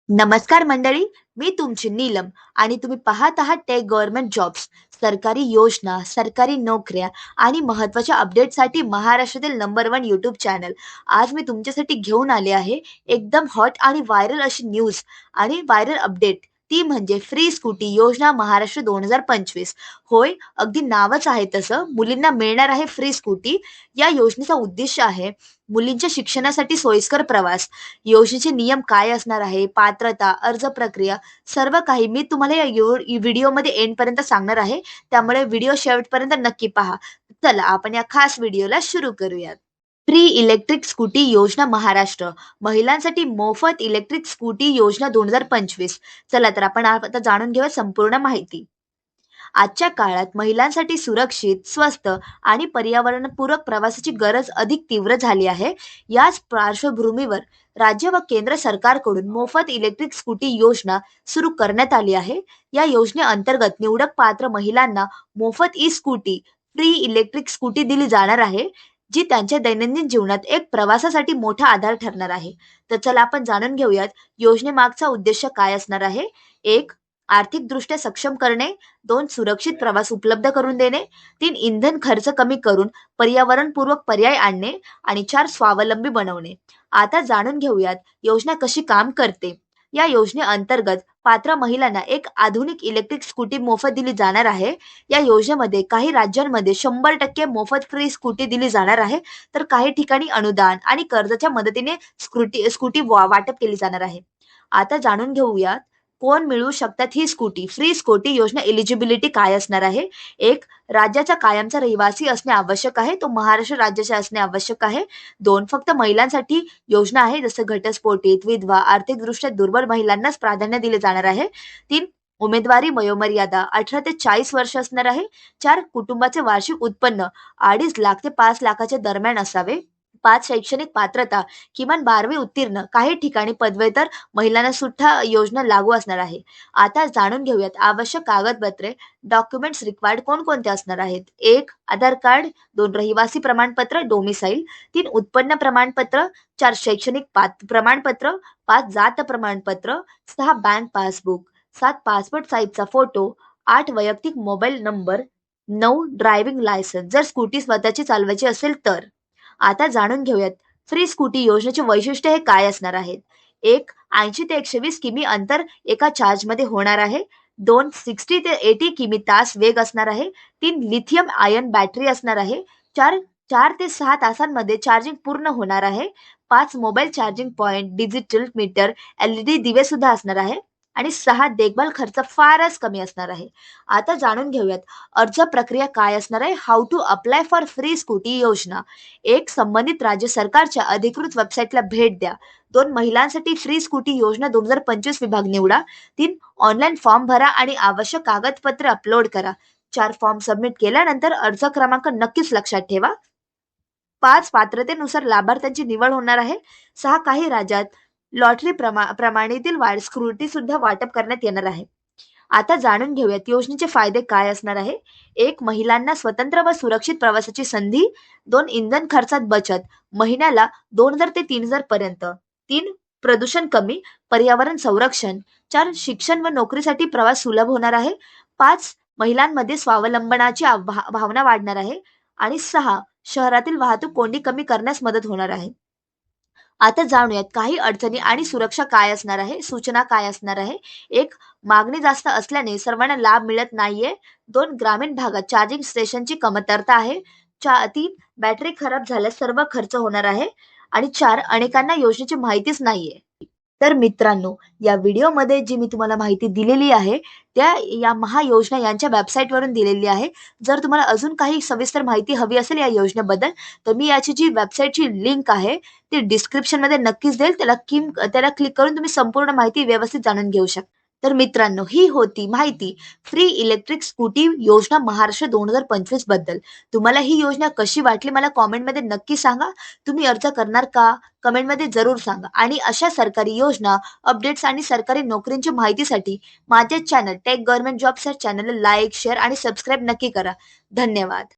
नमस्कार मंडळी, मी तुमची नीलम आणि तुम्ही पाहत आहात टेक गव्हर्नमेंट जॉब्स. सरकारी योजना, सरकारी नोकऱ्या आणि महत्त्वाच्या अपडेटसाठी महाराष्ट्रातील नंबर वन यूट्यूब चॅनल. आज मी तुमच्यासाठी घेऊन आले आहे एकदम हॉट आणि व्हायरल अशी न्यूज आणि व्हायरल अपडेट. ती म्हणजे फ्री स्कूटी योजना महाराष्ट्र 2025. होय, अगदी नावच आहे तसं, मुलींना मिळणार आहे फ्री स्कूटी. या योजनेचा उद्देश आहे मुलींच्या शिक्षणासाठी सोयीस्कर प्रवास. योजनेचे नियम काय असणार आहे, पात्रता, अर्ज प्रक्रिया, सर्व काही मी तुम्हाला या व्हिडिओमध्ये एंडपर्यंत सांगणार आहे. त्यामुळे व्हिडिओ शेवटपर्यंत नक्की पहा. चला आपण या खास व्हिडिओला सुरू करूयात. फ्री इलेक्ट्रिक स्कूटी योजना महाराष्ट्र, महिलांसाठी मोफत इलेक्ट्रिक स्कूटी योजना 2025. चला तर आपण आता जाणून घेऊया संपूर्ण माहिती. आजच्या काळात महिलांसाठी सुरक्षित, स्वस्त आणि पर्यावरणपूरक प्रवासाची गरज अधिक तीव्र झाली आहे. याच पार्श्वभूमीवर राज्य व केंद्र सरकारकडून मोफत इलेक्ट्रिक स्कूटी योजना सुरू करण्यात आली आहे. या योजनेअंतर्गत निवडक पात्र महिलांना मोफत E scooty, free electric scooty दिली जाणार आहे, जी त्यांच्या दैनंदिन जीवनात एक प्रवासासाठी मोठा आधार ठरणार आहे. तर चला आपण जाणून घेऊयात योजनेमागचा उद्देश काय असणार आहे. एक, आर्थिकदृष्ट्या सक्षम करणे. 2, सुरक्षित प्रवास उपलब्ध करून देणे. 3, इंधन खर्च कमी करून पर्यावरणपूर्वक पर्याय आणणे. आणि 4, स्वावलंबी बनवणे. आता जाणून घेऊयात योजना कशी काम करते. या योजनेअंतर्गत पात्र महिलांना एक आधुनिक इलेक्ट्रिक स्कूटी मोफत दिली जाणार आहे. या योजनेमध्ये काही राज्यांमध्ये 100% मोफत फ्री स्कूटी दिली जाणार आहे, तर काही ठिकाणी अनुदान आणि कर्जाच्या मदतीने स्कूटी वाटप केली जाणार आहे. आता जाणून घेऊयात कोण मिळवू शकतात ही स्कूटी. फ्री स्कूटी योजना एलिजिबिलिटी काय असणार आहे. एक, राज्याचा कायमचा रहिवासी असणे आवश्यक आहे, तो महाराष्ट्र राज्याचा असणे आवश्यक आहे. 2, फक्त महिलांसाठी योजना आहे, जसं घटस्फोटित, विधवा, आर्थिकदृष्ट्या दुर्बल महिलांनाच प्राधान्य दिले जाणार आहे. 3, उमेदवारी वयोमर्यादा 18 ते 40 वर्ष असणार आहे. 4, कुटुंबाचे वार्षिक उत्पन्न 2.5 लाख ते 5 लाखाच्या दरम्यान असावे. 5, शैक्षणिक पात्रता किमान 12वी उत्तीर्ण, काही ठिकाणी पदव्युत्तर महिलांना सुद्धा योजना लागू असणार आहे. आता जाणून घेऊयात आवश्यक कागदपत्रे, डॉक्युमेंट्स रिक्वायर्ड कोणकोणते असणार आहेत. 1, आधार कार्ड. 2, रहिवासी प्रमाणपत्र डोमिसाईल. 3, उत्पन्न प्रमाणपत्र. 4, शैक्षणिक प्रमाणपत्र. 5, जात प्रमाणपत्र. 6, बँक पासबुक. 7, पासपोर्ट साईजचा फोटो. 8, वैयक्तिक मोबाईल नंबर. 9, ड्रायव्हिंग लायसन्स, जर स्कूटी स्वतःची चालवायची असेल तर. आता जाणून घेऊयात फ्री स्कूटी योजनेचे वैशिष्ट्य हे काय असणार आहेत. 1, 80 ते 120 किमी अंतर एका चार्जमध्ये होणार आहे. 2, 60 ते 80 किमी तास वेग असणार आहे. 3, लिथियम आयन बॅटरी असणार आहे. 4, 4 ते 6 तासांमध्ये चार्जिंग पूर्ण होणार आहे. 5, mobile charging point, digital meter, LED दिवे सुद्धा असणार आहे. आणि 6, देखभाल खर्च फारच कमी असणार आहे. आता जाणून घेऊयात अर्ज प्रक्रिया काय असणार आहे. How to apply for free scooty योजना. 1, संबंधित राज्य सरकारच्या अधिकृत वेबसाईटला भेट द्या. 2, महिलांसाठी फ्री स्कूटी योजना 2025 विभाग निवडा. 3, ऑनलाईन फॉर्म भरा आणि आवश्यक कागदपत्रे अपलोड करा. 4, फॉर्म सबमिट केल्यानंतर अर्ज क्रमांक नक्कीच लक्षात ठेवा. 5, पात्रतेनुसार लाभार्थ्यांची निवड होणार आहे. 6, काही राज्यात लॉटरी प्रमाणेतील स्कूटी सुद्धा वाटप करण्यात येणार आहे. आता जाणून घेऊयात योजनेचे फायदे काय असणार आहे. 1, महिलांना स्वतंत्र व सुरक्षित प्रवासाची संधी. 2, इंधन खर्चात बचत, महिन्याला 2000 ते 3000 पर्यंत. 3, प्रदूषण कमी, पर्यावरण संरक्षण. 4, शिक्षण व नोकरीसाठी प्रवास सुलभ होणार आहे. 5, महिलांमध्ये स्वावलंबनाची भावना वाढणार आहे. आणि 6, शहरातील वाहतूक कोंडी कमी करण्यास मदत होणार आहे. आता जाणूयात काही अडचणी आणि सुरक्षा काय असणार आहे, सूचना काय असणार आहे. 1, मागणी जास्त असल्याने सर्वांना लाभ मिळत नाहीये. 2, ग्रामीण भागात चार्जिंग स्टेशनची कमतरता आहे. 3, बॅटरी खराब झाल्यास सर्व खर्च होणार आहे. आणि 4, अनेकांना योजनेची माहितीच नाहीये. तर मित्रांनो, या व्हिडिओमध्ये जी मी तुम्हाला माहिती दिलेली आहे, या महायोजना यांच्या वेबसाईटवरून दिलेली आहे. जर तुम्हाला अजून काही सविस्तर माहिती हवी असेल या योजनेबद्दल, तर मी याची जी वेबसाईटची लिंक आहे ती डिस्क्रिप्शनमध्ये नक्कीच देईल. त्याला क्लिक करून तुम्ही संपूर्ण माहिती व्यवस्थित जाणून घेऊ शकता. तर मित्रांनो, ही होती माहिती फ्री इलेक्ट्रिक स्कूटी योजना महाराष्ट्र 2025 बद्दल. तुम्हाला ही योजना कशी वाटली मला कॉमेंटमध्ये नक्की सांगा. तुम्ही अर्ज करणार का? कमेंटमध्ये जरूर सांगा. आणि अशा सरकारी योजना, अपडेट्स आणि सरकारी नोकरींची माहितीसाठी माझे चॅनल टेक गव्हर्नमेंट जॉब्स या चॅनलला लाईक, शेअर आणि सबस्क्राईब नक्की करा. धन्यवाद.